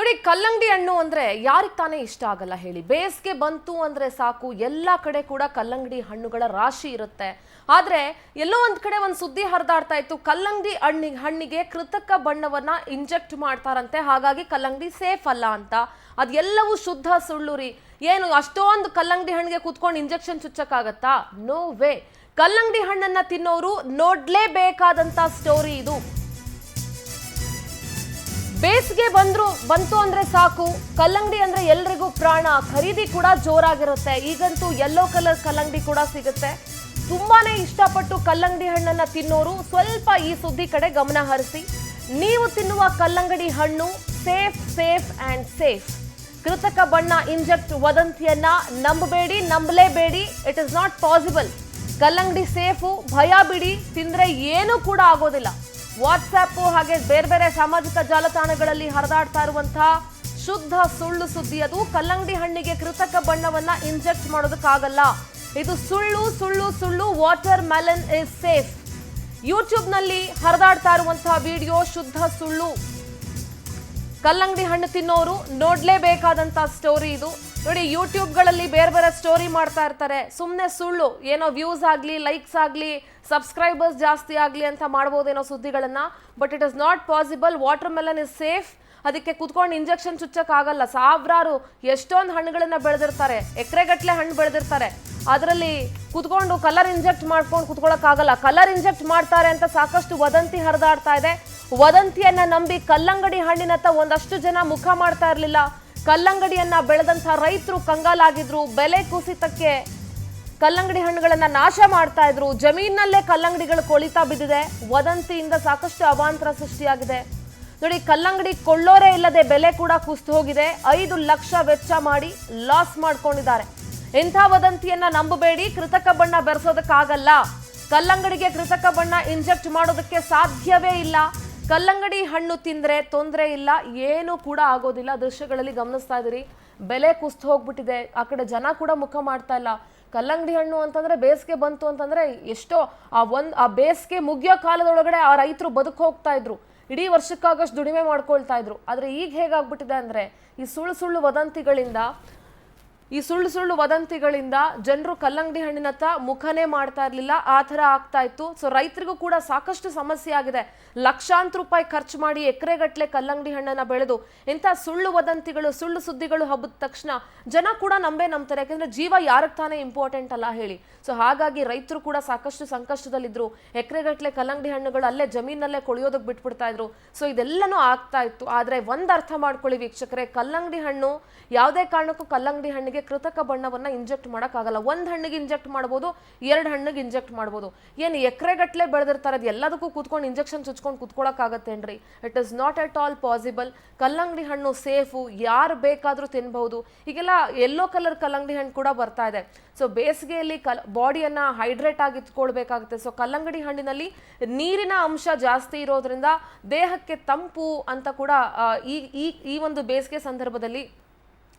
ನೋಡಿ, ಕಲ್ಲಂಗಡಿ ಹಣ್ಣು ಅಂದ್ರೆ ಯಾರಿಗೆ ತಾನೇ ಇಷ್ಟ ಆಗಲ್ಲ ಹೇಳಿ. ಬೇಸಿಗೆ ಬಂತು ಅಂದ್ರೆ ಸಾಕು, ಎಲ್ಲ ಕಡೆ ಕೂಡ ಕಲ್ಲಂಗಡಿ ಹಣ್ಣುಗಳ ರಾಶಿ ಇರುತ್ತೆ. ಆದ್ರೆ ಎಲ್ಲೋ ಒಂದ್ ಕಡೆ ಒಂದು ಸುದ್ದಿ ಹರಿದಾಡ್ತಾ ಇತ್ತು, ಕಲ್ಲಂಗಡಿ ಹಣ್ಣಿಗೆ ಕೃತಕ ಬಣ್ಣವನ್ನ ಇಂಜೆಕ್ಟ್ ಮಾಡ್ತಾರಂತೆ, ಹಾಗಾಗಿ ಕಲ್ಲಂಗಡಿ ಸೇಫ್ ಅಲ್ಲ ಅಂತ. ಅದೆಲ್ಲವೂ ಶುದ್ಧ ಸುಳ್ಳು ರೀ. ಏನು ಅಷ್ಟೊಂದು ಕಲ್ಲಂಗಡಿ ಹಣ್ಣಿಗೆ ಕೂತ್ಕೊಂಡು ಇಂಜೆಕ್ಷನ್ ಚುಚ್ಚಕ್ಕಾಗತ್ತಾ? No way. ಕಲ್ಲಂಗಡಿ ಹಣ್ಣನ್ನ ತಿನ್ನೋರು ನೋಡ್ಲೇಬೇಕಾದಂತ ಸ್ಟೋರಿ ಇದು. ಬೇಸಿಗೆ ಬಂತು ಅಂದ್ರೆ ಸಾಕು, ಕಲ್ಲಂಗಡಿ ಅಂದ್ರೆ ಎಲ್ರಿಗೂ ಪ್ರಾಣ. ಖರೀದಿ ಕೂಡ ಜೋರಾಗಿರುತ್ತೆ. ಈಗಂತೂ ಯೆಲ್ಲೋ ಕಲರ್ ಕಲ್ಲಂಗಡಿ ಕೂಡ ಸಿಗುತ್ತೆ. ತುಂಬಾನೇ ಇಷ್ಟಪಟ್ಟು ಕಲ್ಲಂಗಡಿ ಹಣ್ಣನ್ನ ತಿನ್ನೋರು ಸ್ವಲ್ಪ ಈ ಸುದ್ದಿ ಕಡೆ ಗಮನ ಹರಿಸಿ. ನೀವು ತಿನ್ನುವ ಕಲ್ಲಂಗಡಿ ಹಣ್ಣು ಸೇಫ್ ಅಂಡ್ ಸೇಫ್. ಕೃತಕ ಬಣ್ಣ ಇಂಜೆಕ್ಟ್ ವದಂತಿಯನ್ನ ನಂಬಲೇಬೇಡಿ. It is not possible. ಕಲ್ಲಂಗಡಿ ಸೇಫು, ಭಯ ಬಿಡಿ, ತಿಂದ್ರೆ ಏನೂ ಕೂಡ ಆಗೋದಿಲ್ಲ. ವಾಟ್ಸ್ಆಪ್ ಹಾಗೆ ಬೇರೆ ಸಾಮಾಜಿಕ ಜಾಲತಾಣಗಳಲ್ಲಿ ಹರಿದಾಡ್ತಾ ಇರುವಂತಹ ಶುದ್ಧ ಸುಳ್ಳು ಸುದ್ದಿ ಅದು. ಕಲ್ಲಂಗಡಿ ಹಣ್ಣಿಗೆ ಕೃತಕ ಬಣ್ಣವನ್ನ ಇಂಜೆಕ್ಟ್ ಮಾಡೋದಕ್ಕಾಗಲ್ಲ. ಇದು ಸುಳ್ಳು. Water melon is safe. YouTube ನಲ್ಲಿ ಹರಿದಾಡ್ತಾ ಇರುವಂತಹ ವಿಡಿಯೋ ಶುದ್ಧ ಸುಳ್ಳು. ಕಲ್ಲಂಗಡಿ ಹಣ್ಣು ತಿನ್ನೋರು ನೋಡ್ಲೇಬೇಕಾದಂತ ಸ್ಟೋರಿ ಇದು. ನೋಡಿ, ಯೂಟ್ಯೂಬ್ಗಳಲ್ಲಿ ಬೇರೆ ಸ್ಟೋರಿ ಮಾಡ್ತಾ ಇರ್ತಾರೆ. ಸುಮ್ಮನೆ ಸುಳ್ಳು, ಏನೋ ವ್ಯೂಸ್ ಆಗಲಿ, ಲೈಕ್ಸ್ ಆಗಲಿ, ಸಬ್ಸ್ಕ್ರೈಬರ್ಸ್ ಜಾಸ್ತಿ ಆಗಲಿ ಅಂತ ಮಾಡ್ಬೋದೇನೋ ಸುದ್ದಿಗಳನ್ನ. But it is not possible. Watermelon is safe. ಅದಕ್ಕೆ ಕುತ್ಕೊಂಡು ಇಂಜೆಕ್ಷನ್ ಚುಚ್ಚಕ್ಕಾಗಲ್ಲ. ಸಾವಿರಾರು ಎಷ್ಟೊಂದು ಹಣ್ಣುಗಳನ್ನ ಬೆಳೆದಿರ್ತಾರೆ, ಎಕರೆಗಟ್ಟಲೆ ಹಣ್ಣು ಬೆಳೆದಿರ್ತಾರೆ. ಅದರಲ್ಲಿ ಕುತ್ಕೊಂಡು ಕಲರ್ ಇಂಜೆಕ್ಟ್ ಮಾಡ್ಕೊಂಡು ಕುತ್ಕೊಳ್ಳೋಕ್ಕಾಗಲ್ಲ. ಕಲರ್ ಇಂಜೆಕ್ಟ್ ಮಾಡ್ತಾರೆ ಅಂತ ಸಾಕಷ್ಟು ವದಂತಿ ಹರಿದಾಡ್ತಾ ಇದೆ. ವದಂತಿಯನ್ನ ನಂಬಿ ಕಲ್ಲಂಗಡಿ ಹಣ್ಣಿನತ್ತ ಒಂದಷ್ಟು ಜನ ಮುಖ ಮಾಡ್ತಾ ಇರಲಿಲ್ಲ. ಕಲ್ಲಂಗಡಿಯನ್ನ ಬೆಳೆದಂತ ರೈತರು ಕಂಗಾಲಾಗಿದ್ರು. ಬೆಲೆ ಕುಸಿತಕ್ಕೆ ಕಲ್ಲಂಗಡಿ ಹಣ್ಣುಗಳನ್ನ ನಾಶ ಮಾಡ್ತಾ ಇದ್ರು. ಜಮೀನಲ್ಲೇ ಕಲ್ಲಂಗಡಿಗಳು ಕೊಳಿತಾ ಬಿದ್ದಿದೆ. ವದಂತಿಯಿಂದ ಸಾಕಷ್ಟು ಅವಾಂತರ ಸೃಷ್ಟಿಯಾಗಿದೆ. ನೋಡಿ, ಕಲ್ಲಂಗಡಿ ಕೊಳ್ಳೋರೇ ಇಲ್ಲದೆ ಬೆಲೆ ಕೂಡ ಕುಸಿದು ಹೋಗಿದೆ. 5 ಲಕ್ಷ ವೆಚ್ಚ ಮಾಡಿ ಲಾಸ್ ಮಾಡ್ಕೊಂಡಿದ್ದಾರೆ. ಇಂಥ ವದಂತಿಯನ್ನ ನಂಬಬೇಡಿ. ಕೃತಕ ಬಣ್ಣ ಬೆರೆಸೋದಕ್ಕಾಗಲ್ಲ. ಕಲ್ಲಂಗಡಿಗೆ ಕೃತಕ ಬಣ್ಣ ಇಂಜೆಕ್ಟ್ ಮಾಡೋದಕ್ಕೆ ಸಾಧ್ಯವೇ ಇಲ್ಲ. ಕಲ್ಲಂಗಡಿ ಹಣ್ಣು ತಿಂದ್ರೆ ತೊಂದರೆ ಇಲ್ಲ, ಏನು ಕೂಡ ಆಗೋದಿಲ್ಲ. ದೃಶ್ಯಗಳಲ್ಲಿ ಗಮನಿಸ್ತಾ ಇದ್ದೀರಿ, ಬೆಲೆ ಕುಸಿದು ಹೋಗ್ಬಿಟ್ಟಿದೆ. ಆ ಕಡೆ ಜನ ಕೂಡ ಮುಖ ಮಾಡ್ತಾ ಇಲ್ಲ. ಕಲ್ಲಂಗಡಿ ಹಣ್ಣು ಅಂತಂದ್ರೆ ಬೇಸಿಗೆ ಬಂತು ಅಂತಂದ್ರೆ ಎಷ್ಟೋ ಆ ಬೇಸಿಗೆ ಮುಗಿಯೋ ಕಾಲದೊಳಗಡೆ ಆ ರೈತರು ಬದುಕು ಹೋಗ್ತಾ ಇದ್ರು. ಇಡೀ ವರ್ಷಕ್ಕಾಗಷ್ಟು ದುಡಿಮೆ ಮಾಡ್ಕೊಳ್ತಾ ಇದ್ರು. ಆದ್ರೆ ಈಗ ಹೇಗಾಗ್ಬಿಟ್ಟಿದೆ ಅಂದ್ರೆ ಈ ಸುಳ್ಳು ವದಂತಿಗಳಿಂದ ಜನರು ಕಲ್ಲಂಗಡಿ ಹಣ್ಣಿನತ್ತ ಮುಖನೇ ಮಾಡ್ತಾ ಇರ್ಲಿಲ್ಲ. ಆ ಥರ ಆಗ್ತಾ ಇತ್ತು. ಸೊ ರೈತರಿಗೂ ಕೂಡ ಸಾಕಷ್ಟು ಸಮಸ್ಯೆ ಆಗಿದೆ. ಲಕ್ಷಾಂತರ ರೂಪಾಯಿ ಖರ್ಚು ಮಾಡಿ ಎಕರೆಗಟ್ಟಲೆ ಕಲ್ಲಂಗಡಿ ಹಣ್ಣನ್ನ ಬೆಳೆದು ಇಂಥ ಸುಳ್ಳು ವದಂತಿಗಳು, ಸುಳ್ಳು ಸುದ್ದಿಗಳು ಹಬ್ಬದ ತಕ್ಷಣ ಜನ ಕೂಡ ನಂಬ್ತಾರೆ. ಯಾಕಂದ್ರೆ ಜೀವ ಯಾರಿಗೆ ತಾನೇ ಇಂಪಾರ್ಟೆಂಟ್ ಅಲ್ಲ ಹೇಳಿ. ಸೊ ಹಾಗಾಗಿ ರೈತರು ಕೂಡ ಸಾಕಷ್ಟು ಸಂಕಷ್ಟದಲ್ಲಿದ್ರು. ಎಕರೆಗಟ್ಟಲೆ ಕಲ್ಲಂಗಡಿ ಹಣ್ಣುಗಳು ಅಲ್ಲೇ ಜಮೀನಲ್ಲೇ ಕೊಳಿಯೋದಕ್ಕೆ ಬಿಟ್ಬಿಡ್ತಾ ಇದ್ರು. ಸೊ ಇದೆಲ್ಲನೂ ಆಗ್ತಾ ಇತ್ತು. ಆದ್ರೆ ಒಂದ್ ಅರ್ಥ ಮಾಡ್ಕೊಳ್ಳಿ ವೀಕ್ಷಕರೇ, ಕಲ್ಲಂಗಡಿ ಹಣ್ಣು ಯಾವುದೇ ಕಾರಣಕ್ಕೂ ಕಲ್ಲಂಗಡಿ ಹಣ್ಣಿಗೆ ಕೃತಕ ಬಣ್ಣವನ್ನ ಇಂಜೆಕ್ಟ್ ಮಾಡೋಕ್ಕಾಗಲ್ಲ. ಒಂದ್ ಹಣ್ಣಿಗೆ ಇಂಜೆಕ್ಟ್ ಮಾಡ್ಬೋದು, 2 ಹಣ್ಣಿಗೆ ಇಂಜೆಕ್ಟ್ ಮಾಡ್ಬೋದು. ಏನು ಎಕರೆಗಟ್ಟಲೆ ಬೆಳೆದಿರ್ತಾರೆ, ಅದು ಎಲ್ಲದಕ್ಕೂ ಕೂತ್ಕೊಂಡು ಇಂಜೆಕ್ಷನ್ ಚುಚ್ಕೊಂಡು ಕುತ್ಕೊಳಕ್ಕಾಗತ್ತೇನ್ರಿ? It is not at all possible. ಕಲ್ಲಂಗಡಿ ಹಣ್ಣು ಸೇಫು, ಯಾರು ಬೇಕಾದ್ರೂ ತಿನ್ಬಹುದು. ಈಗೆಲ್ಲ ಯೆಲ್ಲೋ ಕಲರ್ ಕಲ್ಲಂಗಡಿ ಹಣ್ಣು ಕೂಡ ಬರ್ತಾ ಇದೆ. ಸೊ ಬೇಸಿಗೆಯಲ್ಲಿ ಬಾಡಿಯನ್ನ ಹೈಡ್ರೇಟ್ ಆಗಿ ಇಟ್ಕೊಳ್ಬೇಕಾಗುತ್ತೆ. ಸೊ ಕಲ್ಲಂಗಡಿ ಹಣ್ಣಿನಲ್ಲಿ ನೀರಿನ ಅಂಶ ಜಾಸ್ತಿ ಇರೋದ್ರಿಂದ ದೇಹಕ್ಕೆ ತಂಪು ಅಂತ ಕೂಡ ಈ ಒಂದು ಬೇಸಿಗೆ ಸಂದರ್ಭದಲ್ಲಿ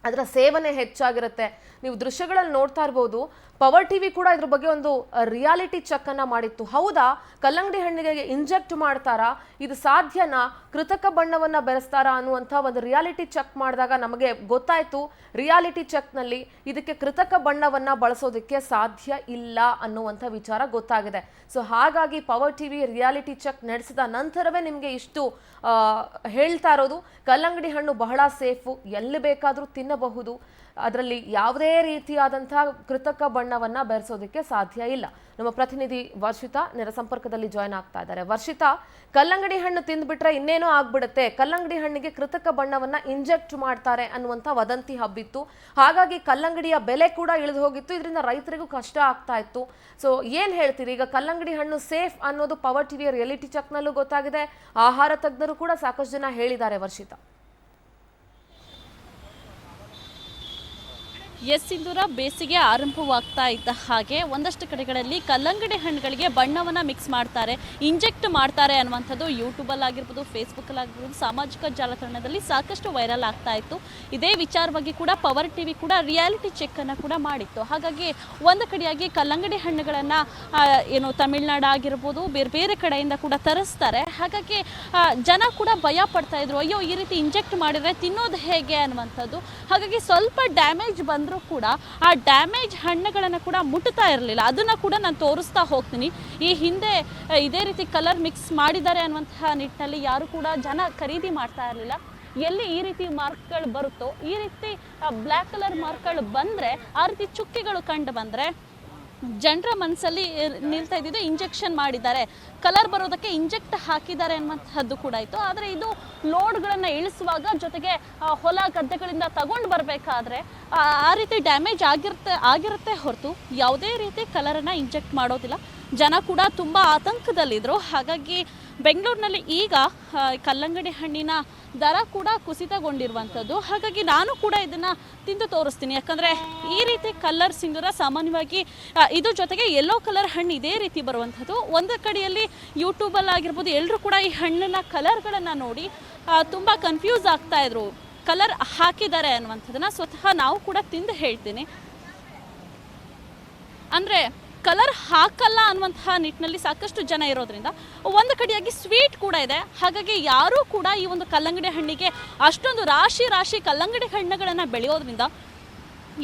ಅದರ ಸೇವನೆ ಹೆಚ್ಚಾಗಿರುತ್ತೆ. ನೀವು ದೃಶ್ಯಗಳಲ್ಲಿ ನೋಡ್ತಾ ಇರ್ಬೋದು. ಪವರ್ ಟಿವಿ ಕೂಡ ಇದ್ರ ಬಗ್ಗೆ ಒಂದು ರಿಯಾಲಿಟಿ ಚೆಕ್ ಅನ್ನ ಮಾಡಿತ್ತು. ಹೌದಾ, ಕಲ್ಲಂಗಡಿ ಹಣ್ಣಿಗೆ ಇಂಜೆಕ್ಟ್ ಮಾಡ್ತಾರಾ, ಇದು ಸಾಧ್ಯನಾ, ಕೃತಕ ಬಣ್ಣವನ್ನ ಬೆರೆಸ್ತಾರಾ ಅನ್ನುವಂಥ ಒಂದು ರಿಯಾಲಿಟಿ ಚೆಕ್ ಮಾಡಿದಾಗ ನಮಗೆ ಗೊತ್ತಾಯ್ತು. ರಿಯಾಲಿಟಿ ಚೆಕ್ ನಲ್ಲಿ ಇದಕ್ಕೆ ಕೃತಕ ಬಣ್ಣವನ್ನ ಬಳಸೋದಕ್ಕೆ ಸಾಧ್ಯ ಇಲ್ಲ ಅನ್ನುವಂಥ ವಿಚಾರ ಗೊತ್ತಾಗಿದೆ. ಸೊ ಹಾಗಾಗಿ ಪವರ್ ಟಿವಿ ರಿಯಾಲಿಟಿ ಚೆಕ್ ನಡೆಸಿದ ನಂತರವೇ ನಿಮಗೆ ಇಷ್ಟು ಹೇಳ್ತಾ ಇರೋದು. ಕಲ್ಲಂಗಡಿ ಹಣ್ಣು ಬಹಳ ಸೇಫು, ಎಲ್ಲಿ ಬೇಕಾದರೂ ತಿನ್ನಬಹುದು. ಅದರಲ್ಲಿ ಯಾವುದೇ ರೀತಿಯಾದಂತಹ ಕೃತಕ ಬಣ್ಣವನ್ನ ಬೆರೆಸೋದಕ್ಕೆ ಸಾಧ್ಯ ಇಲ್ಲ. ನಮ್ಮ ಪ್ರತಿನಿಧಿ ವರ್ಷಿತಾ ನೇರ ಸಂಪರ್ಕದಲ್ಲಿ ಜಾಯ್ನ್ ಆಗ್ತಾ ಇದ್ದಾರೆ. ವರ್ಷಿತಾ, ಕಲ್ಲಂಗಡಿ ಹಣ್ಣು ತಿಂದ್ಬಿಟ್ರೆ ಇನ್ನೇನೋ ಆಗ್ಬಿಡುತ್ತೆ, ಕಲ್ಲಂಗಡಿ ಹಣ್ಣಿಗೆ ಕೃತಕ ಬಣ್ಣವನ್ನ ಇಂಜೆಕ್ಟ್ ಮಾಡ್ತಾರೆ ಅನ್ನುವಂಥ ವದಂತಿ ಹಬ್ಬಿತ್ತು. ಹಾಗಾಗಿ ಕಲ್ಲಂಗಡಿಯ ಬೆಲೆ ಕೂಡ ಇಳಿದು ಹೋಗಿತ್ತು. ಇದರಿಂದ ರೈತರಿಗೂ ಕಷ್ಟ ಆಗ್ತಾ ಇತ್ತು. ಸೊ ಏನ್ ಹೇಳ್ತೀರಿ, ಈಗ ಕಲ್ಲಂಗಡಿ ಹಣ್ಣು ಸೇಫ್ ಅನ್ನೋದು ಪವರ್ ಟಿವಿಯ ರಿಯಾಲಿಟಿ ಚೆಕ್ನಲ್ಲೂ ಗೊತ್ತಾಗಿದೆ. ಆಹಾರ ತಜ್ಞರು ಕೂಡ ಸಾಕಷ್ಟು ಜನ ಹೇಳಿದ್ದಾರೆ. ವರ್ಷಿತಾ, ಎಸ್ ಸಿಂಧೂರ, ಬೇಸಿಗೆ ಆರಂಭವಾಗ್ತಾ ಇದ್ದ ಹಾಗೆ ಒಂದಷ್ಟು ಕಡೆಗಳಲ್ಲಿ ಕಲ್ಲಂಗಡಿ ಹಣ್ಣುಗಳಿಗೆ ಬಣ್ಣವನ್ನು ಮಿಕ್ಸ್ ಮಾಡ್ತಾರೆ, ಇಂಜೆಕ್ಟ್ ಮಾಡ್ತಾರೆ ಅನ್ನುವಂಥದ್ದು ಯೂಟ್ಯೂಬಲ್ಲಿ ಆಗಿರ್ಬೋದು, ಫೇಸ್ಬುಕ್ಕಲ್ಲಿ ಆಗಿರ್ಬೋದು, ಸಾಮಾಜಿಕ ಜಾಲತಾಣದಲ್ಲಿ ಸಾಕಷ್ಟು ವೈರಲ್ ಆಗ್ತಾ ಇತ್ತು. ಇದೇ ವಿಚಾರವಾಗಿ ಕೂಡ ಪವರ್ ಟಿವಿ ಕೂಡ ರಿಯಾಲಿಟಿ ಚೆಕ್ಕನ್ನು ಕೂಡ ಮಾಡಿತ್ತು. ಹಾಗಾಗಿ ಒಂದು ಕಡೆಯಾಗಿ ಕಲ್ಲಂಗಡಿ ಹಣ್ಣುಗಳನ್ನು ಏನು ತಮಿಳ್ನಾಡು ಆಗಿರ್ಬೋದು, ಬೇರೆ ಬೇರೆ ಕಡೆಯಿಂದ ಕೂಡ ತರಿಸ್ತಾರೆ. ಹಾಗಾಗಿ ಜನ ಕೂಡ ಭಯ ಪಡ್ತಾ ಇದ್ರು, ಅಯ್ಯೋ ಈ ರೀತಿ ಇಂಜೆಕ್ಟ್ ಮಾಡಿದರೆ ತಿನ್ನೋದು ಹೇಗೆ ಅನ್ನುವಂಥದ್ದು. ಹಾಗಾಗಿ ಸ್ವಲ್ಪ ಡ್ಯಾಮೇಜ್ ಬಂದರೂ ಕೂಡ ಆ ಡ್ಯಾಮೇಜ್ ಹಣ್ಣುಗಳನ್ನು ಕೂಡ ಮುಟ್ತಾ ಇರಲಿಲ್ಲ. ಅದನ್ನು ಕೂಡ ನಾನು ತೋರಿಸ್ತಾ ಹೋಗ್ತೀನಿ. ಈ ಹಿಂದೆ ಇದೇ ರೀತಿ ಕಲರ್ ಮಿಕ್ಸ್ ಮಾಡಿದ್ದಾರೆ ಅನ್ನುವಂತಹ ನಿಟ್ಟಿನಲ್ಲಿ ಯಾರು ಕೂಡ ಜನ ಖರೀದಿ ಮಾಡ್ತಾ ಇರಲಿಲ್ಲ. ಎಲ್ಲಿ ಈ ರೀತಿ ಮಾರ್ಕ್ಗಳು ಬರುತ್ತೋ, ಈ ರೀತಿ ಬ್ಲ್ಯಾಕ್ ಕಲರ್ ಮಾರ್ಕ್ಗಳು ಬಂದರೆ, ಆ ರೀತಿ ಚುಕ್ಕಿಗಳು ಕಂಡು ಬಂದರೆ ಜನರ ಮನಸ್ಸಲ್ಲಿ ನಿಲ್ತಾ ಇದ್ದಿದ್ದು ಇಂಜೆಕ್ಷನ್ ಮಾಡಿದ್ದಾರೆ, ಕಲರ್ ಬರೋದಕ್ಕೆ ಇಂಜೆಕ್ಟ್ ಹಾಕಿದ್ದಾರೆ ಅನ್ನುವಂಥದ್ದು ಕೂಡ ಇತ್ತು. ಆದರೆ ಇದು ಲೋಡ್ಗಳನ್ನು ಇಳಿಸುವಾಗ, ಜೊತೆಗೆ ಹೊಲ ಗದ್ದೆಗಳಿಂದ ತಗೊಂಡು ಬರಬೇಕಾದ್ರೆ ಆ ರೀತಿ ಡ್ಯಾಮೇಜ್ ಆಗಿರುತ್ತೆ ಹೊರತು ಯಾವುದೇ ರೀತಿ ಕಲರನ್ನು ಇಂಜೆಕ್ಟ್ ಮಾಡೋದಿಲ್ಲ. ಜನ ಕೂಡ ತುಂಬ ಆತಂಕದಲ್ಲಿದ್ದರು. ಹಾಗಾಗಿ ಬೆಂಗಳೂರಿನಲ್ಲಿ ಈಗ ಕಲ್ಲಂಗಡಿ ಹಣ್ಣಿನ ದರ ಕೂಡ ಕುಸಿತಗೊಂಡಿರುವಂಥದ್ದು. ಹಾಗಾಗಿ ನಾನು ಕೂಡ ಇದನ್ನು ತಿಂದು ತೋರಿಸ್ತೀನಿ. ಯಾಕಂದರೆ ಈ ರೀತಿ ಕಲರ್ ಸಿಂಧೂರ ಸಾಮಾನ್ಯವಾಗಿ ಇದು ಜೊತೆಗೆ ಯೆಲ್ಲೋ ಕಲರ್ ಹಣ್ಣು ಇದೇ ರೀತಿ ಬರುವಂಥದ್ದು. ಒಂದು ಕಡೆಯಲ್ಲಿ ಯೂಟ್ಯೂಬಲ್ಲಿ ಆಗಿರ್ಬೋದು, ಎಲ್ಲರೂ ಕೂಡ ಈ ಹಣ್ಣಿನ ಕಲರ್ಗಳನ್ನು ನೋಡಿ ತುಂಬ ಕನ್ಫ್ಯೂಸ್ ಆಗ್ತಾ ಇದ್ರು, ಕಲರ್ ಹಾಕಿದ್ದಾರೆ ಅನ್ನುವಂಥದ್ದನ್ನು ಸ್ವತಃ ನಾವು ಕೂಡ ತಿಂದು ಹೇಳ್ತೀನಿ. ಅಂದರೆ ಕಲರ್ ಹಾಕಲ್ಲ ಅನ್ನುವಂತಹ ನಿಟ್ಟಿನಲ್ಲಿ ಸಾಕಷ್ಟು ಜನ ಇರೋದ್ರಿಂದ ಒಂದು ಕಡೆಯಾಗಿ ಸ್ವೀಟ್ ಕೂಡ ಇದೆ. ಹಾಗಾಗಿ ಯಾರೂ ಕೂಡ ಈ ಒಂದು ಕಲ್ಲಂಗಡಿ ಹಣ್ಣಿಗೆ ಅಷ್ಟೊಂದು ರಾಶಿ ಕಲ್ಲಂಗಡಿ ಹಣ್ಣುಗಳನ್ನು ಬೆಳೆಯೋದ್ರಿಂದ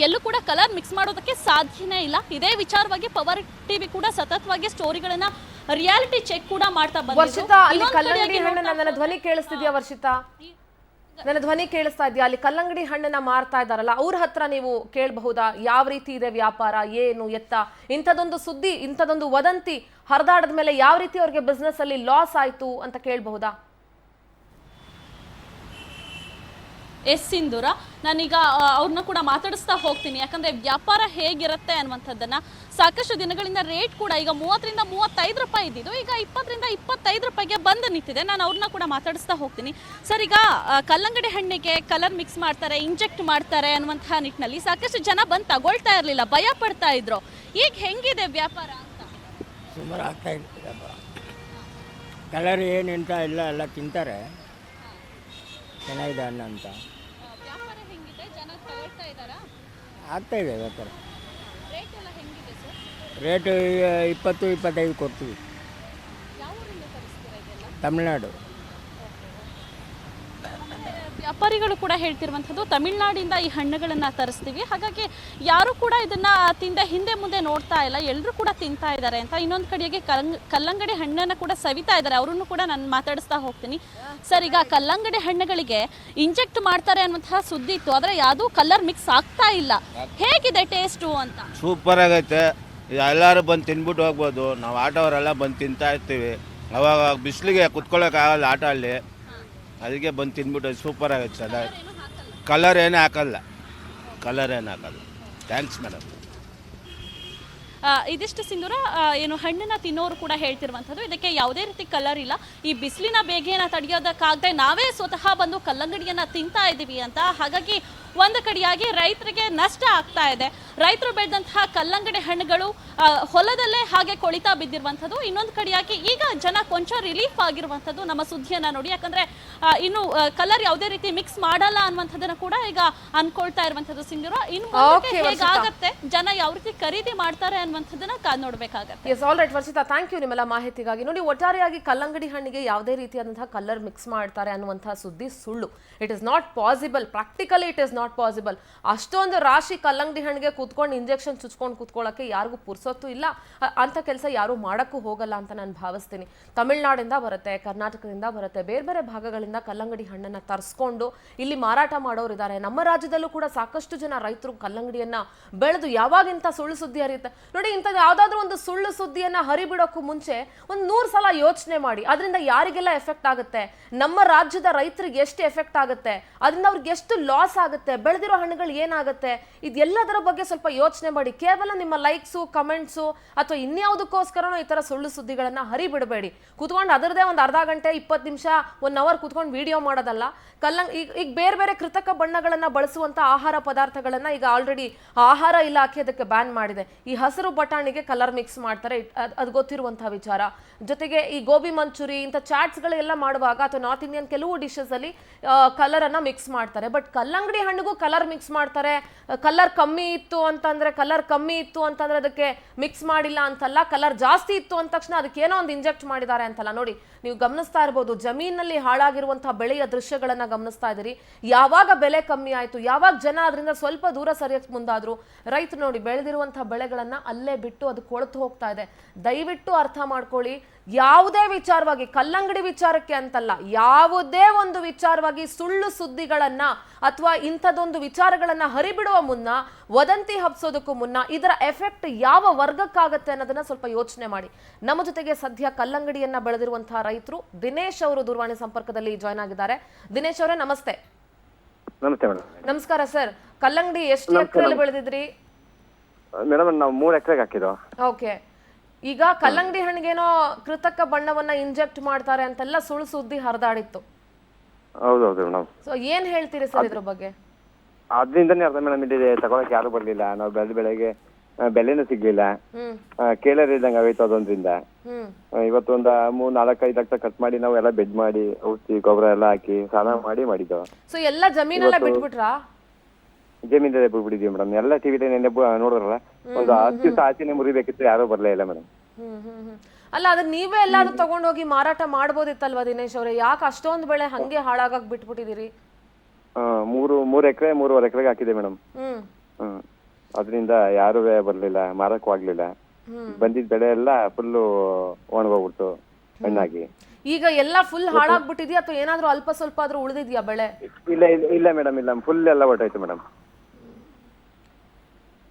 ಎಲ್ಲೂ ಕೂಡ ಕಲರ್ ಮಿಕ್ಸ್ ಮಾಡೋದಕ್ಕೆ ಸಾಧ್ಯನೇ ಇಲ್ಲ. ಇದೇ ವಿಚಾರವಾಗಿ ಪವರ್ ಟಿವಿ ಕೂಡ ಸತತವಾಗಿ ಸ್ಟೋರಿಗಳನ್ನ ರಿಯಾಲಿಟಿ ಚೆಕ್ ಕೂಡ ಮಾಡ್ತಾ ಬಂದಿದೆ. ವರ್ಷಿತಾ, ಅಲ್ಲಿ ಕಲ್ಲಂಗಡಿ ಹಣ್ಣು ನನ್ನ ಧ್ವನಿ ಕೇಳಿಸ್ತಿದ್ಯಾ? ವರ್ಷಿತಾ, ನನ್ನ ಧ್ವನಿ ಕೇಳಿಸ್ತಾ ಇದೆಯಾ? ಅಲ್ಲಿ ಕಲ್ಲಂಗಡಿ ಹಣ್ಣನ್ನ ಮಾರ್ತಾ ಇದ್ದಾರಲ್ಲ, ಅವ್ರ ಹತ್ರ ನೀವು ಕೇಳಬಹುದಾ ಯಾವ ರೀತಿ ಇದೆ ವ್ಯಾಪಾರ, ಏನು ಎತ್ತ? ಇಂಥದೊಂದು ಸುದ್ದಿ, ಇಂಥದೊಂದು ವದಂತಿ ಹರಿದಾಡದ ಮೇಲೆ ಯಾವ ರೀತಿ ಅವ್ರಿಗೆ ಬಿಸ್ನೆಸ್ ಅಲ್ಲಿ ಲಾಸ್ ಆಯ್ತು ಅಂತ ಕೇಳಬಹುದಾ? ಎಸ್ ಸಿಂಧೂರ, ನಾನೀಗ ಅವ್ರನ್ನ ಕೂಡ ಮಾತಾಡಿಸ್ತಾ ಹೋಗ್ತೀನಿ. ಯಾಕಂದರೆ ವ್ಯಾಪಾರ ಹೇಗಿರುತ್ತೆ ಅನ್ನುವಂಥದ್ದನ್ನು ಸಾಕಷ್ಟು ದಿನಗಳಿಂದ ರೇಟ್ ಕೂಡ ಈಗ 30ರಿಂದ 35 ರೂಪಾಯಿ ಇದ್ದಿದ್ದು ಈಗ 20ರಿಂದ 25 ರೂಪಾಯಿಗೆ ಬಂದು ನಿಂತಿದೆ. ನಾನು ಅವ್ರನ್ನ ಕೂಡ ಮಾತಾಡಿಸ್ತಾ ಹೋಗ್ತೀನಿ. ಸರ್, ಈಗ ಕಲ್ಲಂಗಡಿ ಹಣ್ಣಿಗೆ ಕಲರ್ ಮಿಕ್ಸ್ ಮಾಡ್ತಾರೆ, ಇಂಜೆಕ್ಟ್ ಮಾಡ್ತಾರೆ ಅನ್ನುವಂತಹ ನಿಟ್ಟಿನಲ್ಲಿ ಸಾಕಷ್ಟು ಜನ ಬಂದು ತಗೊಳ್ತಾ ಇರಲಿಲ್ಲ, ಭಯ ಪಡ್ತಾ ಇದ್ರು. ಈಗ ಹೆಂಗಿದೆ ವ್ಯಾಪಾರ ಅಂತ? ಸುಮಾರು ಆಗ್ತಾ ಇದೆ ವ್ಯಾಪಾರ. ಕಲರ್ ಏನಂತ ಎಲ್ಲ ತಿಂತಾರೆ, ಚೆನ್ನಾಗಿದೆ ಹಣ್ಣು ಅಂತ ವ್ಯಾಪಾರ ಹೆಂಗಿದೆ? ಜನ ತಗೊಳ್ತಾ ಇದ್ದಾರಾ? ಆಗ್ತಾ ಇದೆ ವ್ಯಾಪಾರ. ರೇಟ್ ಎಲ್ಲ ಹೆಂಗಿದೆ ಸರ್? ರೇಟು 20-25 ಕೊಡ್ತೀವಿ. ಯಾವ ಊರಿಂದ ತರಿಸ್ತೀರಾ ಇದೆಲ್ಲ? ತಮಿಳ್ನಾಡು. ವ್ಯಾಪಾರಿಗಳು ಕೂಡ ಹೇಳ್ತಿರುವಂಥದ್ದು ತಮಿಳ್ನಾಡಿಂದ ಈ ಹಣ್ಣುಗಳನ್ನು ತರಿಸ್ತೀವಿ. ಹಾಗಾಗಿ ಯಾರು ಕೂಡ ಇದನ್ನ ಹಿಂದೆ ಮುಂದೆ ನೋಡ್ತಾ ಇಲ್ಲ, ಎಲ್ಲರೂ ಕೂಡ ತಿಂತಾ ಇದ್ದಾರೆ ಅಂತ. ಇನ್ನೊಂದು ಕಡೆಗೆ ಕಲ್ಲಂಗಡಿ ಹಣ್ಣನ್ನು ಕೂಡ ಸವಿತಾ ಇದ್ದಾರೆ, ಅವರನ್ನು ಕೂಡ ನಾನು ಮಾತಾಡಿಸ್ತಾ ಹೋಗ್ತೀನಿ. ಸರ್, ಈಗ ಕಲ್ಲಂಗಡಿ ಹಣ್ಣುಗಳಿಗೆ ಇಂಜೆಕ್ಟ್ ಮಾಡ್ತಾರೆ ಅನ್ನುವಂತಹ ಸುದ್ದಿ ಇತ್ತು, ಆದರೆ ಯಾವುದೂ ಕಲರ್ ಮಿಕ್ಸ್ ಆಗ್ತಾ ಇಲ್ಲ. ಹೇಗಿದೆ ಟೇಸ್ಟು ಅಂತ? ಸೂಪರ್ ಆಗೈತೆ. ಎಲ್ಲರೂ ಬಂದು ತಿನ್ಬಿಟ್ಟು ಹೋಗ್ಬೋದು. ನಾವು ಆಟೋವರೆಲ್ಲ ಬಂದು ತಿಂತಾ ಇರ್ತೀವಿ. ಅವಾಗ ಬಿಸಿಲಿಗೆ ಕುತ್ಕೊಳ್ಳೋಕ್ಕಾಗಲ್ಲ ಆಟೋ ಅಲ್ಲಿ, ಅದಕ್ಕೆ ಬಂದು ತಿನ್ಬಿಟ್ಟು ಸೂಪರ್ ಆಗೈತೆ. ಚೆನ್ನಾಗಿ ಕಲರ್ ಏನೂ ಹಾಕಲ್ಲ. Thanks madam. ಇದಿಷ್ಟು ಸಿಂಧೂರ, ಏನು ಹಣ್ಣನ್ನು ತಿನ್ನೋರು ಕೂಡ ಹೇಳ್ತಿರುವಂಥದ್ದು, ಇದಕ್ಕೆ ಯಾವುದೇ ರೀತಿ ಕಲರ್ ಇಲ್ಲ. ಈ ಬಿಸಿಲಿನ ಬೇಗೆಯನ್ನು ತಡೆಯೋದಕ್ಕಾಗದೆ ನಾವೇ ಸ್ವತಃ ಬಂದು ಕಲ್ಲಂಗಡಿಯನ್ನು ತಿಂತಾ ಇದ್ದೀವಿ ಅಂತ. ಹಾಗಾಗಿ ಒಂದು ಕಡೆಯಾಗಿ ರೈತರಿಗೆ ನಷ್ಟ ಆಗ್ತಾ ಇದೆ. ರೈತರು ಬೆಳೆದಂತಹ ಕಲ್ಲಂಗಡಿ ಹಣ್ಣುಗಳು ಹೊಲದಲ್ಲೇ ಹಾಗೆ ಕೊಳಿತಾ ಬಿದ್ದಿರುವಂಥದ್ದು. ಇನ್ನೊಂದು ಕಡೆಯಾಗಿ ಈಗ ಜನ ಕೊಂಚ ರಿಲೀಫ್ ಆಗಿರುವಂಥದ್ದು ನಮ್ಮ ಸುದ್ದಿಯನ್ನು ನೋಡಿ. ಯಾಕಂದರೆ ಇನ್ನು ಕಲರ್ ಯಾವುದೇ ರೀತಿ ಮಿಕ್ಸ್ ಮಾಡಲ್ಲ ಅನ್ನುವಂಥದ್ದನ್ನು ಕೂಡ ಈಗ ಅನ್ಕೊಳ್ತಾ ಇರುವಂಥದ್ದು ಸಿಂಧೂರ. ಇನ್ನು ಹೇಗಾಗತ್ತೆ, ಜನ ಯಾವ ರೀತಿ ಖರೀದಿ ಮಾಡ್ತಾರೆ ಅನ್ನುವಂಥದ್ದನ್ನ ಕಾದ್ ನೋಡ್ಬೇಕಾಗತ್ತೆ. Yes, all right Varshita, thank you ನಿಮ್ಮೆಲ್ಲ ಮಾಹಿತಿಗಾಗಿ. ನೋಡಿ, ಒಟ್ಟಾರೆಯಾಗಿ ಕಲ್ಲಂಗಡಿ ಹಣ್ಣಿಗೆ ಯಾವುದೇ ರೀತಿಯಾದಂತಹ ಕಲರ್ ಮಿಕ್ಸ್ ಮಾಡ್ತಾರೆ ಅನ್ನುವಂತಹ ಸುದ್ದಿ ಸುಳ್ಳು. It is not possible. Practically it is not possible. ಅಷ್ಟೊಂದು ರಾಶಿ ಕಲ್ಲಂಗಡಿ ಹಣ್ಣಿಗೆ ಕೂತ್ಕೊಂಡು ಇಂಜೆಕ್ಷನ್ ಚುಚ್ಕೊಂಡು ಕೂತ್ಕೊಳ್ಳೋಕೆ ಯಾರಿಗೂ ಪುರ್ಸೊತ್ತು ಇಲ್ಲ. ಅಂತ ಕೆಲಸ ಯಾರು ಮಾಡೋಕ್ಕೂ ಹೋಗಲ್ಲ ಅಂತ ನಾನು ಭಾವಿಸ್ತೀನಿ. ತಮಿಳ್ನಾಡಿಂದ ಬರುತ್ತೆ, ಕರ್ನಾಟಕದಿಂದ ಬರುತ್ತೆ, ಬೇರೆ ಬೇರೆ ಭಾಗಗಳಿಂದ ಕಲ್ಲಂಗಡಿ ಹಣ್ಣನ್ನು ತರಿಸ್ಕೊಂಡು ಇಲ್ಲಿ ಮಾರಾಟ ಮಾಡೋರು ಇದ್ದಾರೆ. ನಮ್ಮ ರಾಜ್ಯದಲ್ಲೂ ಕೂಡ ಸಾಕಷ್ಟು ಜನ ರೈತರು ಕಲ್ಲಂಗಡಿಯನ್ನ ಬೆಳೆದು ಯಾವಾಗಿಂತ ಸುಳ್ಳು ಸುದ್ದಿ ಹರಿಯುತ್ತೆ ನೋಡಿ. ಇಂಥದ್ದು ಯಾವುದಾದ್ರೂ ಒಂದು ಸುಳ್ಳು ಸುದ್ದಿಯನ್ನ ಹರಿಬಿಡೋಕ್ಕೂ ಮುಂಚೆ ಒಂದು 100 ಸಲ ಯೋಚನೆ ಮಾಡಿ, ಅದರಿಂದ ಯಾರಿಗೆಲ್ಲ ಎಫೆಕ್ಟ್ ಆಗುತ್ತೆ, ನಮ್ಮ ರಾಜ್ಯದ ರೈತರಿಗೆ ಎಷ್ಟು ಎಫೆಕ್ಟ್ ಆಗುತ್ತೆ, ಅದರಿಂದ ಅವ್ರಿಗೆ ಎಷ್ಟು ಲಾಸ್ ಆಗುತ್ತೆ, ಏನಾಗುತ್ತೆ, ಬೆಳೆದಿರೋ ಹಣ್ಣುಗಳು ಏನಾಗುತ್ತೆ, ಇದೆಲ್ಲದರ ಬಗ್ಗೆ ಸ್ವಲ್ಪ ಯೋಚನೆ ಮಾಡಿ. ಕೇವಲ ನಿಮ್ಮ ಲೈಕ್ಸು, ಕಮೆಂಟ್ಸು ಅಥವಾ ಇನ್ಯಾವುದಕ್ಕೋಸ್ಕರನೋ ಈ ಥರ ಸುಳ್ಳು ಸುದ್ದಿಗಳನ್ನು ಹರಿಬಿಡಬೇಡಿ. ಕೂತ್ಕೊಂಡು ಅದರದೇ ಒಂದು ಅರ್ಧ ಗಂಟೆ 20 ನಿಮಿಷ 1 ಅವರ್ ಕೂತ್ಕೊಂಡು ವಿಡಿಯೋ ಮಾಡೋದಲ್ಲ. ಈಗ ಬೇರೆ ಬೇರೆ ಕೃತಕ ಬಣ್ಣಗಳನ್ನು ಬಳಸುವಂಥ ಆಹಾರ ಪದಾರ್ಥಗಳನ್ನು ಈಗ ಆಲ್ರೆಡಿ ಆಹಾರ ಇಲಾಖೆ ಅದಕ್ಕೆ ಬ್ಯಾನ್ ಮಾಡಿದೆ. ಈ ಹಸಿರು ಬಟಾಣಿಗೆ ಕಲರ್ ಮಿಕ್ಸ್ ಮಾಡ್ತಾರೆ, ಅದು ಗೊತ್ತಿರುವಂತಹ ವಿಚಾರ. ಜೊತೆಗೆ ಈ ಗೋಬಿ ಮಂಚೂರಿ ಇಂಥ ಚಾಟ್ಸ್ಗಳೆಲ್ಲ ಮಾಡುವಾಗ ಅಥವಾ ನಾರ್ತ್ ಇಂಡಿಯನ್ ಕೆಲವು ಡಿಶಸ್ ಅಲ್ಲಿ ಕಲರನ್ನು ಮಿಕ್ಸ್ ಮಾಡ್ತಾರೆ. ಬಟ್ ಕಲ್ಲಂಗಡಿ ಹಣ್ಣಿಗೂ ಕಲರ್ ಮಿಕ್ಸ್ ಮಾಡ್ತಾರೆ. ಕಲರ್ ಕಮ್ಮಿ ಇತ್ತು ಅಂತಂದ್ರೆ ಅದಕ್ಕೆ ಮಿಕ್ಸ್ ಮಾಡಿಲ್ಲ ಅಂತಲ್ಲ, ಕಲರ್ ಜಾಸ್ತಿ ಇತ್ತು ಅಂದ ತಕ್ಷಣ ಅದಕ್ಕೆ ಏನೋ ಒಂದು ಇಂಜೆಕ್ಟ್ ಮಾಡಿದ್ದಾರೆ ಅಂತಲ್ಲ. ನೋಡಿ, ನೀವು ಗಮನಿಸ್ತಾ ಇರ್ಬೋದು, ಜಮೀನಲ್ಲಿ ಹಾಳಾಗಿರುವಂತಹ ಬೆಳೆಯ ದೃಶ್ಯಗಳನ್ನ ಗಮನಿಸ್ತಾ ಇದ್ದೀರಿ. ಯಾವಾಗ ಬೆಲೆ ಕಮ್ಮಿ ಆಯ್ತು, ಯಾವಾಗ ಜನ ಅದರಿಂದ ಸ್ವಲ್ಪ ದೂರ ಸರಿಯಕ್ಕೆ ಮುಂದಾದ್ರು, ರೈತರು ನೋಡಿ ಬೆಳೆದಿರುವಂತಹ ಬೆಳೆಗಳನ್ನ ಅಲ್ಲೇ ಬಿಟ್ಟು ಅದು ಕೊಳ್ತು ಹೋಗ್ತಾ ಇದೆ. ದಯವಿಟ್ಟು ಅರ್ಥ ಮಾಡ್ಕೊಳ್ಳಿ, ಯಾವುದೇ ವಿಚಾರವಾಗಿ, ಕಲ್ಲಂಗಡಿ ವಿಚಾರಕ್ಕೆ ಅಂತಲ್ಲ, ಯಾವುದೇ ಒಂದು ವಿಚಾರವಾಗಿ ಸುಳ್ಳು ಸುದ್ದಿಗಳನ್ನ ಅಥವಾ ಇಂಥದ್ದೊಂದು ವಿಚಾರಗಳನ್ನ ಹರಿಬಿಡುವ ಮುನ್ನ, ವದಂತಿ ಹಬ್ಸೋದಕ್ಕೂ ಮುನ್ನ ಇದರ ಎಫೆಕ್ಟ್ ಯಾವ ವರ್ಗಕ್ಕಾಗತ್ತೆ ಅನ್ನೋದನ್ನ ಸ್ವಲ್ಪ ಯೋಚನೆ ಮಾಡಿ. ನಮ್ಮ ಜೊತೆಗೆ ಸದ್ಯ ಕಲ್ಲಂಗಡಿಯನ್ನ ಬೆಳೆದಿರುವಂತಹ ರೈತರು ದಿನೇಶ್ ಅವರು ದೂರವಾಣಿ ಸಂಪರ್ಕದಲ್ಲಿ ಜಾಯ್ನ್ ಆಗಿದ್ದಾರೆ. ದಿನೇಶ್ ಅವರೇ ನಮಸ್ತೆ. ನಮಸ್ತೆ ಮೇಡಮ್. ನಮಸ್ಕಾರ ಸರ್. ಕಲ್ಲಂಗಡಿ ಎಷ್ಟು ಎಕರೆಯಲ್ಲಿ ಬೆಳೆದಿದ್ರಿ? ಮೇಡಮ್ ನಾವು 3 ಎಕರೆಗೆ ಹಾಕಿದ್ದು. ಓಕೆ. ಈಗ ಕಲ್ಲಂಗಡಿ ಹಣ್ಣಿಗೇನೋ ಕೃತಕ ಬಣ್ಣವನ್ನ ಇಂಜೆಕ್ಟ್ ಮಾಡ್ತಾರೆ ಅಂತೆಲ್ಲ ಸುಳ್ಳು ಸುದ್ದಿ ಹರಿದಾಡಿತ್ತು. ಹೌದೌದು ಮೇಡಮ್. ಸೊ ಏನ್ ಹೇಳ್ತೀರಿ ಸರ್ ಇದ್ರ ಬಗ್ಗೆ? ಅದರಿಂದನೇ ಅರ್ಧ ಮೇಡಮ್, ಇಲ್ಲಿ ತಗೊಳಕ್ ಯಾರು ಬರ್ಲಿಲ್ಲ. ನಾವು ಬೆಳೆಗೆ ಬೆಲೆನೂ ಸಿಗ್ಲಿಲ್ಲ, ಕೇಳರ್ ಇದ್ದಂಗೆ ಆಗೋಯ್ತು ಅದೊಂದ್ರಿಂದ. ಇವತ್ತು ಒಂದು 3-4-5 ಲಕ್ಷ ಖರ್ಚು ಮಾಡಿ ನಾವು ಎಲ್ಲ ಬೆಡ್ ಮಾಡಿ ಔಷಧಿ ಗೊಬ್ಬರ ಎಲ್ಲ ಹಾಕಿ ಸಾಲ ಮಾಡಿದ್ದು. ಸೊ ಎಲ್ಲ ಜಮೀನೆಲ್ಲ ಬಿಟ್ಬಿಟ್ರಾ? ಜಮೀನಲ್ಲೇ ಬಿಟ್ಬಿಟ್ಟಿದೀವಿ ಮೇಡಮ್. ಎಲ್ಲ ಟಿವಿಲಿ ನೆನ್ನೆ ನೋಡಿದ್ರಲ್ಲ, ಒಂದು 10 ದಿವಸ ಆಚೆನೆ ಮುರಿಬೇಕಿತ್ತು, ಯಾರು ಬರ್ಲೇ ಇಲ್ಲ ಮೇಡಮ್. ಅಲ್ಲ, ಅದನ್ನ ನೀವೇ ಎಲ್ಲಾದ್ರೂ ತಗೊಂಡೋಗಿ ಮಾರಾಟ ಮಾಡ್ಬೋದಿತ್ತಲ್ವಾ ದಿನೇಶ್ ಅವರೇ? ಯಾಕೆ ಅಷ್ಟೊಂದು ಬೆಳೆ ಹಂಗೆ ಹಾಳಾಗಕ್ ಬಿಟ್ಬಿಟ್ಟಿದೀರಿ? 3 ಎಕರೆ 3.5 ಎಕರೆಗೆ ಹಾಕಿದೆ ಮೇಡಮ್. ಅದರಿಂದ ಯಾರು ಬರ್ಲಿಲ್ಲ, ಮಾರಕ್ಕೂ ಆಗ್ಲಿಲ್ಲ. ಬಂದಿದ್ ಬೆಳೆ ಎಲ್ಲ ಫುಲ್ಲು ಒಣಗೋಗ್ಬಿಡ್ತು ಹಣ್ಣಾಗಿ. ಈಗ ಎಲ್ಲ ಫುಲ್ ಹಾಳಾಗ್ಬಿಟ್ಟಿದ್ಯಾ ಅಥವಾ ಏನಾದ್ರೂ ಅಲ್ಪ ಸ್ವಲ್ಪ ಆದ್ರೂ ಉಳಿದಿದ್ಯಾ ಬೆಳೆ? ಇಲ್ಲ ಮೇಡಮ್, ಇಲ್ಲ, ಫುಲ್ ಎಲ್ಲ ಹೊರಟಾಯ್ತು ಮೇಡಮ್.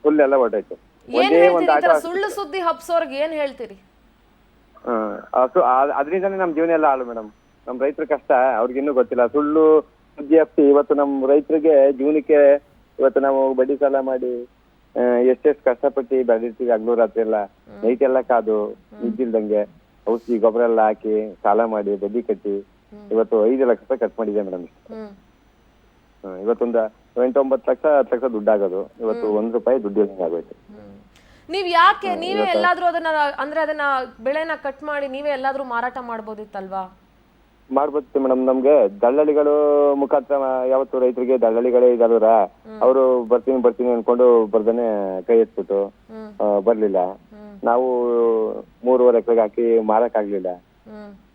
ಫುಲ್ ಎಲ್ಲ ಹೊರಟಾಯ್ತು. ಏನ್ ಹೇಳ್ತೀರಿ ಸುಳ್ಳು ಸುದ್ದಿ ಹಬ್ಸೋರ್ಗೆ? ಏನ್ ಹೇಳ್ತೀರಿ? ಅದರಿಂದಾನೇ ನಮ್ ಜೀವನ ಎಲ್ಲ ಹಾಳು ಮೇಡಮ್. ನಮ್ ರೈತರ ಕಷ್ಟ ಅವ್ರಿಗೆ ಇನ್ನೂ ಗೊತ್ತಿಲ್ಲ. ಸುಳ್ಳು ಸುದ್ದಿ ಹಬ್ಸಿ ಇವತ್ತು ನಮ್ ರೈತರಿಗೆ ಜೀವನಕ್ಕೆ ಇವತ್ತು ನಾವು ಬಡ್ಡಿ ಸಾಲ ಮಾಡಿ ಎಷ್ಟೆಷ್ಟು ಕಷ್ಟಪಟ್ಟು ಬೆಳೆದಿರ್ತೀವಿ. ಹಗಲು ರಾತ್ರಿ ಎಲ್ಲ ನೈಟ್ ಎಲ್ಲ ಕಾದು ನಿದ್ದಿಲ್ದಂಗೆ ಔಷಧಿ ಗೊಬ್ಬರ ಎಲ್ಲ ಹಾಕಿ ಸಾಲ ಮಾಡಿ ಬಡ್ಡಿ ಕಟ್ಟಿ ಇವತ್ತು 5 ಲಕ್ಷ ರೂಪಾಯಿ ಖರ್ಚು ಮಾಡಿದೆ ಮೇಡಮ್. ಇವತ್ತೊಂದು 8-9 ಲಕ್ಷ 10 ಲಕ್ಷ ದುಡ್ಡು ಆಗೋದು, ಇವತ್ತು 1 ರೂಪಾಯಿ ದುಡ್ಡು ಆಗೋಯ್ತು. ನೀವೇ ಎಲ್ಲಾದ್ರೂ ಅದನ್ನ ಬೆಳೆನ ಕಟ್ ಮಾಡಿ ನೀವೇ ಎಲ್ಲಾದ್ರೂ ಮಾರಾಟ ಮಾಡ್ಬೋದಿತ್ತಲ್ವಾ? ಮಾಡ್ಬೋದು ಮೇಡಮ್. ನಮ್ಗೆ ದಳ್ಳಾಳಿಗಳು ಮುಖಾಂತರ ಯಾವತ್ತು ರೈತರಿಗೆ ದಳ್ಳಾಳಿಗಳೇ ಇದಾರ. ಅವರು ಬರ್ತೀನಿ ಅನ್ಕೊಂಡು ಬರ್ದೇನೆ ಕೈ ಎತ್ಬಿಟ್ಟು ಬರ್ಲಿಲ್ಲ. ನಾವು 3.5 ಎಕರೆಗೆ ಹಾಕಿ ಮಾರಕ್ ಆಗ್ಲಿಲ್ಲ.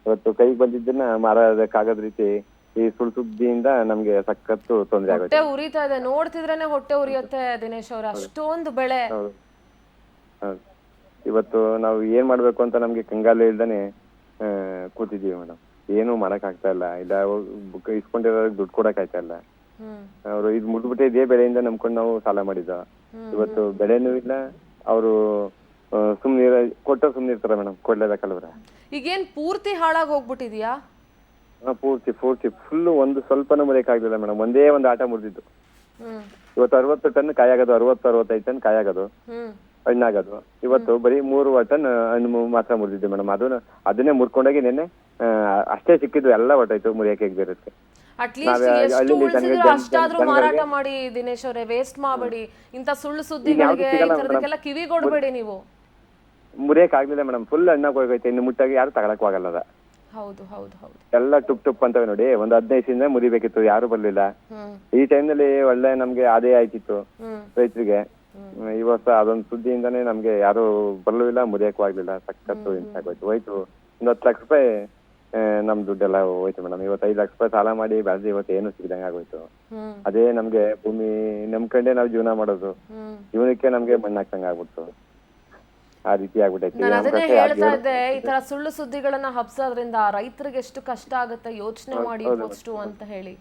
ಇವತ್ತು ಕೈಗೆ ಬಂದಿದ್ದನ್ನ ಮಾರಕ್ಕಾಗದ ರೀತಿ ಈ ಸುಳ್ಳು ಸುದ್ದಿಯಿಂದ ನಮ್ಗೆ ಸಖತ್ತು ತೊಂದರೆ ಆಗುತ್ತೆ. ಹೊಟ್ಟೆ ಉರಿತಾ ಇದೆ, ನೋಡ್ತಿದ್ರೇನೆ ಹೊಟ್ಟೆ ಉರಿಯುತ್ತೆ ದಿನೇಶ್ ಅವ್ರ. ಅಷ್ಟೊಂದು ಬೆಳೆ. ಇವತ್ತು ನಾವು ಏನ್ ಮಾಡ್ಬೇಕು ಅಂತ ನಮ್ಗೆ ಕಂಗಾಲ ಇಲ್ದಾನೆ ಕೂತಿದೀವಿ ಮೇಡಮ್. ಏನು ಮಾಡಕ್ ಆಗ್ತಾ ಇಲ್ಲ. ಇಸ್ಕೊಂಡಿರೋ ದುಡ್ಡು ಕೊಡಕ್ ಆಯ್ತಾ ಇಲ್ಲ. ಅವ್ರು ಇದ್ ಮುಟ್ಬಿಟ್ಟೆ ಇದೇ ಬೆಳೆಯಿಂದ ನಂಬ್ಕೊಂಡು ನಾವು ಸಾಲ ಮಾಡಿದ್ದ. ಇವತ್ತು ಬೆಳೆನೂ ಇಲ್ಲ. ಅವರು ಸುಮ್ನಿರ್ತಾರ ಮೇಡಮ್, ಕೊಡ್ಲೇಬೇಕಲ್ವ್ರ. ಈಗೇನ್ ಪೂರ್ತಿ ಹಾಳಾಗಿ ಹೋಗ್ಬಿಟ್ಟಿದ್ಯಾ? ಪೂರ್ತಿ ಫುಲ್ ಒಂದು ಸ್ವಲ್ಪನೂ ಮುರಿಯಕ್ ಆಗ್ಲಿಲ್ಲ ಮೇಡಮ್. ಒಂದೇ ಒಂದು ಆಟ ಮುರಿದಿದ್ದು. ಇವತ್ತು 60 ಟನ್ ಕಾಯಾಗೋದು, 60-65 ಟನ್ ಕಾಯಾಗೋದು, ಹಣ್ಣಾಗೋದು. ಇವತ್ತು ಬರೀ 3 ಟನ್ ಹಣ್ಣು ಮಾತ್ರ ಮುರಿದಿದ್ದು ಮೇಡಮ್. ಅದನ್ನೇ ಮುರ್ಕೊಂಡೋಗಿ ನೆನ್ನೆ ಅಷ್ಟೇ ಸಿಕ್ಕಿದ್ದು, ಎಲ್ಲ ಹೊಟ್ಟಾಯ್ತು ಮುರಿಯಕ್ಕೆ ಬೇರೆ. ಅಷ್ಟಾದ್ರೂ ಮಾರಾಟ ಮಾಡಿ ದಿನೇಶ್ ಅವರೇ, ವೇಸ್ಟ್ ಮಾಡಬೇಡಿ. ಇಂತ ಸುಳ್ಳು ಸುದ್ದಿಗಳಿಗೆ ಇದಕ್ಕೆಲ್ಲ ಕಿವಿಗೊಡ್ಬೇಡಿ ನೀವು. ಮುರಿಯಕ್ ಆಗ್ಲಿಲ್ಲ ಮೇಡಮ್, ಫುಲ್ ಹಣ್ಣಾಗಿ ಹೋಗೈತೆ. ಇನ್ನು ಮುಟ್ಟಾಗಿ ಯಾರು ತಗೊಳಕ್ ಆಗಲ್ಲ. ಹೌದು ಹೌದು ಹೌದು. ಎಲ್ಲ ಟುಪ್ ಅಂತವೆ ನೋಡಿ. ಒಂದು 15 ದಿನದಿಂದ ಮುರಿಬೇಕಿತ್ತು, ಯಾರು ಬರ್ಲಿಲ್ಲ. ಈ ಟೈಮ್ ನಲ್ಲಿ ಒಳ್ಳೆ ನಮ್ಗೆ ಆದಾಯ ಆಯ್ತಿತ್ತು ರೈತರಿಗೆ. ಈ ವರ್ಷ ಅದೊಂದು ಸುದ್ದಿಯಿಂದಾನೇ ನಮ್ಗೆ ಯಾರು ಬರ್ಲೂ ಇಲ್ಲ, ಮುರಿಯಕ್ಕೂ ಆಗ್ಲಿಲ್ಲ. ಸಖತ್ತು ಹಿಂಸಾಗೋಯ್ತು. ಹೋಯ್ತು ಒಂದು 10 ಲಕ್ಷ ರೂಪಾಯಿ ನಮ್ ದುಡ್ಡೆಲ್ಲ ಹೋಯ್ತು ಮೇಡಮ್. ಇವತ್ತು 5 ಲಕ್ಷ ರೂಪಾಯಿ ಸಾಲ ಮಾಡಿ ಬೆಳೆದು ಇವತ್ತು ಏನು ಸಿಗದಂಗ ಆಗೋಯ್ತು. ಅದೇ ನಮ್ಗೆ ಭೂಮಿ ನಂಬ್ಕೊಂಡೆ ನಾವು ಜೀವನ ಮಾಡೋದು, ಜೀವನಕ್ಕೆ ನಮ್ಗೆ ಮಣ್ಣಾಕ್ದಂಗ ಆಗ್ಬಿಡ್ತು. ಆ ರೀತಿ ಆಗ್ಬಿಟ್ಟೈತಿ. ಅದನ್ನೇ ಹೇಳ್ತಾ ಇದ್ದೆ, ಈ ತರ ಸುಳ್ಳು ಸುದ್ದಿಗಳನ್ನ ಹಬ್ಸೋದ್ರಿಂದ ರೈತರಿಗೆ ಎಷ್ಟು ಕಷ್ಟ ಆಗುತ್ತೆ ಯೋಚನೆ ಮಾಡಿ ಫಸ್ಟ್ ಅಂತ ಹೇಳಿ.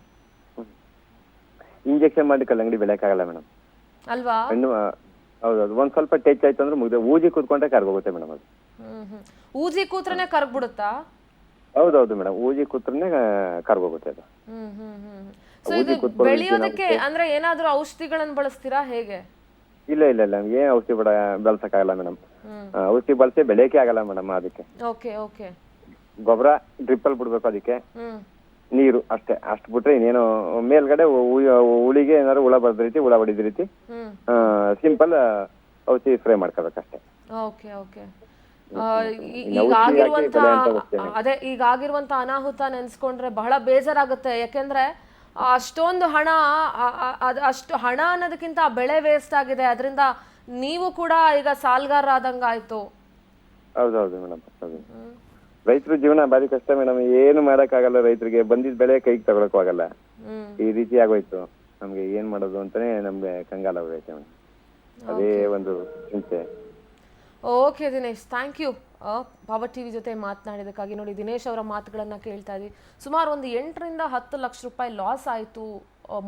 ಇಂಜೆಕ್ಷನ್ ಮಾಡಿ ಕಲ್ಲಂಗಡಿ ಬೆಳೆಯಕ್ಕಾಗಲ್ಲ ಮೇಡಮ್ ಅಲ್ವಾ? ಹೌದೌದು. ಒಂದ್ ಸ್ವಲ್ಪ ಟಚ್ ಆಯ್ತು ಅಂದ್ರೆ ಮುಗ್ದೆ. ಊಜಿ ಕೂತ್ಕೊಂಡ್ರೆ ಕರ್ಗೋಗುತ್ತೆ ಮೇಡಮ್ ಅದು. ಊಜಿ ಕೂತ್ರನೆ ಕರ್ಗ್ಬಿಡುತ್ತಾ? ಹೌದೌದು ಮೇಡಮ್, ಊಜಿ ಕೂತ್ರೇ ಕರ್ಗೋಗುತ್ತೆ ಅದು. ಸೊ ಇದು ಬೆಳೆಯೋದಕ್ಕೆ ಅಂದ್ರೆ ಏನಾದ್ರೂ ಔಷಧಿಗಳನ್ನ ಬಳಸ್ತೀರಾ ಹೇಗೆ? ಇಲ್ಲ ಇಲ್ಲ ಇಲ್ಲ, ನಮ್ಗೆ ಏನು ಔಷಧಿ ಬಳಸಕ್ಕಾಗಲ್ಲ ಮೇಡಮ್. ಔಷಧಿ ಬಳಸಿ ಬೆಳೆಯಕ್ಕೆ ಆಗಲ್ಲ ಮೇಡಮ್. ಅದಕ್ಕೆ ಓಕೆ ಓಕೆ, ಗೊಬ್ಬರ ಡ್ರಿಪ್ಪಲ್ಲಿ ಬಿಡ್ಬೇಕು, ಅದಕ್ಕೆ ನೀರು ಅಷ್ಟೇ. ಅಷ್ಟು ಬಿಟ್ರೆ ಇನ್ನೇನು ಮೇಲ್ಗಡೆ ಹುಳಿಗೆ ಏನಾದ್ರು ಹುಳ ಬರದ ರೀತಿ, ಹುಳ ಹೊಡಿದ ರೀತಿ ಸಿಂಪಲ್ ಔಷಧಿ ಸ್ಪ್ರೇ ಮಾಡ್ಕೋಬೇಕಷ್ಟೇ. Okay okay. ಈಗ ಆಗಿರುವಂತ ಅನಾಹುತ ನೆನ್ಸ್ಕೊಂಡ್ರೆ ಬಹಳ ಬೇಜಾರಾಗುತ್ತೆ. ಯಾಕೆಂದ್ರೆ ಅಷ್ಟೊಂದು ಹಣ, ಅಷ್ಟು ಹಣ ಅನ್ನೋದಕ್ಕಿಂತ ಆ ಬೆಳೆ ವೇಸ್ಟ್ ಆಗಿದೆ. ಅದರಿಂದ ನೀವು ಕೂಡ ಈಗ ಸಾಲ್ಗಾರ ಆದಂಗ ಆಯ್ತು. ಹೌದೌದು ಮೇಡಮ್, ಹೌದು. ರೈತರ ಜೀವನ ಬಾರಿ ಕಷ್ಟ ಮೇಡಮ್. ಏನು ಮಾಡಕ್ ಆಗಲ್ಲ, ರೈತರಿಗೆ ಬಂದಿದ್ ಬೆಳೆ ಕೈಗೆ ತಗೊಳಕ್ ಆಗಲ್ಲ. ಈ ರೀತಿ ಆಗೋಯ್ತು. ನಮ್ಗೆ ಏನ್ ಮಾಡೋದು ಅಂತಾನೆ ನಮ್ಗೆ ಕಂಗಾಲ ಆಗೈತೆ ಮೇಡಮ್. ಅದೇ ಒಂದು ಚಿಂತೆ. Okay Dinesh, thank you Power TV ಜೊತೆ ಮಾತನಾಡಿದಕ್ಕಾಗಿ. ನೋಡಿ, ದಿನೇಶ್ ಅವರ ಮಾತುಗಳನ್ನು ಕೇಳ್ತಾ ಇದ್ವಿ. ಸುಮಾರು ಒಂದು 8 ರಿಂದ 10 ಲಕ್ಷ ರೂಪಾಯಿ ಲಾಸ್ ಆಯಿತು.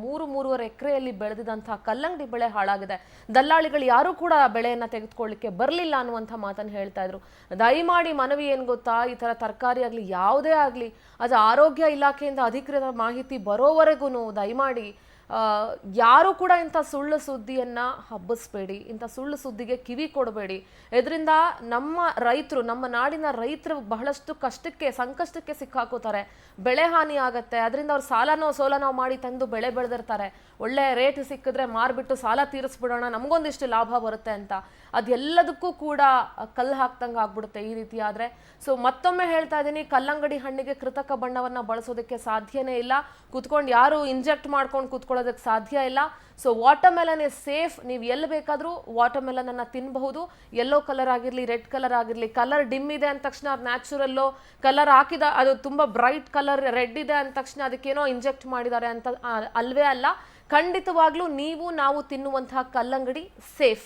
3-3.5 ಎಕರೆಯಲ್ಲಿ ಬೆಳೆದಿದ್ದಂತಹ ಕಲ್ಲಂಗಡಿ ಬೆಳೆ ಹಾಳಾಗಿದೆ. ದಲ್ಲಾಳಿಗಳು ಯಾರೂ ಕೂಡ ಬೆಳೆಯನ್ನು ತೆಗೆದುಕೊಳ್ಳಿಕ್ಕೆ ಬರಲಿಲ್ಲ ಅನ್ನುವಂಥ ಮಾತನ್ನು ಹೇಳ್ತಾ ಇದ್ರು. ದಯಮಾಡಿ ಮನವಿ ಏನು ಗೊತ್ತಾ, ಈ ಥರ ತರಕಾರಿ ಆಗಲಿ ಯಾವುದೇ ಆಗಲಿ ಅದು ಆರೋಗ್ಯ ಇಲಾಖೆಯಿಂದ ಅಧಿಕೃತ ಮಾಹಿತಿ ಬರೋವರೆಗೂ ದಯಮಾಡಿ ಯಾರು ಕೂಡ ಇಂಥ ಸುಳ್ಳು ಸುದ್ದಿಯನ್ನ ಹಬ್ಬಿಸ್ಬೇಡಿ, ಇಂಥ ಸುಳ್ಳು ಸುದ್ದಿಗೆ ಕಿವಿ ಕೊಡಬೇಡಿ. ಇದರಿಂದ ನಮ್ಮ ರೈತರು, ನಮ್ಮ ನಾಡಿನ ರೈತರು ಬಹಳಷ್ಟು ಕಷ್ಟಕ್ಕೆ, ಸಂಕಷ್ಟಕ್ಕೆ ಸಿಕ್ಕಾಕೋತಾರೆ. ಬೆಳೆ ಹಾನಿ ಆಗತ್ತೆ. ಅದರಿಂದ ಅವ್ರು ಸೋಲನೋ ಮಾಡಿ ತಂದು ಬೆಳೆ ಬೆಳೆದಿರ್ತಾರೆ. ಒಳ್ಳೆ ರೇಟ್ ಸಿಕ್ಕಿದ್ರೆ ಮಾರ್ಬಿಟ್ಟು ಸಾಲ ತೀರಿಸ್ಬಿಡೋಣ, ನಮಗೊಂದಿಷ್ಟು ಲಾಭ ಬರುತ್ತೆ ಅಂತ. ಅದೆಲ್ಲದಕ್ಕೂ ಕೂಡ ಕಲ್ಲು ಹಾಕ್ದಂಗೆ ಆಗ್ಬಿಡುತ್ತೆ ಈ ರೀತಿ ಆದರೆ. ಸೊ ಮತ್ತೊಮ್ಮೆ ಹೇಳ್ತಾ ಇದ್ದೀನಿ, ಕಲ್ಲಂಗಡಿ ಹಣ್ಣಿಗೆ ಕೃತಕ ಬಣ್ಣವನ್ನು ಬಳಸೋದಕ್ಕೆ ಸಾಧ್ಯನೇ ಇಲ್ಲ. ಕುತ್ಕೊಂಡು ಯಾರು ಇಂಜೆಕ್ಟ್ ಮಾಡ್ಕೊಂಡು ಕುತ್ಕೊಳ್ಳೋದಕ್ಕೆ ಸಾಧ್ಯ ಇಲ್ಲ. So watermelon is safe. ನೀವು ಎಲ್ಲಿ ಬೇಕಾದರೂ ವಾಟರ್ಮೆಲನನ್ನು ತಿನ್ನಬಹುದು. ಯೆಲ್ಲೋ ಕಲರ್ ಆಗಿರಲಿ, ರೆಡ್ ಕಲರ್ ಆಗಿರಲಿ. ಕಲರ್ ಡಿಮ್ ಇದೆ ಅಂದ ತಕ್ಷಣ ಅದು ನ್ಯಾಚುರಲ್ಲು, ಕಲರ್ ಹಾಕಿದ ಅದು ತುಂಬ ಬ್ರೈಟ್ ಕಲರ್ ರೆಡ್ ಇದೆ ಅಂದ ತಕ್ಷಣ ಅದಕ್ಕೇನೋ ಇಂಜೆಕ್ಟ್ ಮಾಡಿದ್ದಾರೆ ಅಂತ ಅಲ್ವೇ ಅಲ್ಲ. ಖಂಡಿತವಾಗ್ಲೂ ನಾವು ತಿನ್ನುವಂತಹ ಕಲ್ಲಂಗಡಿ ಸೇಫ್.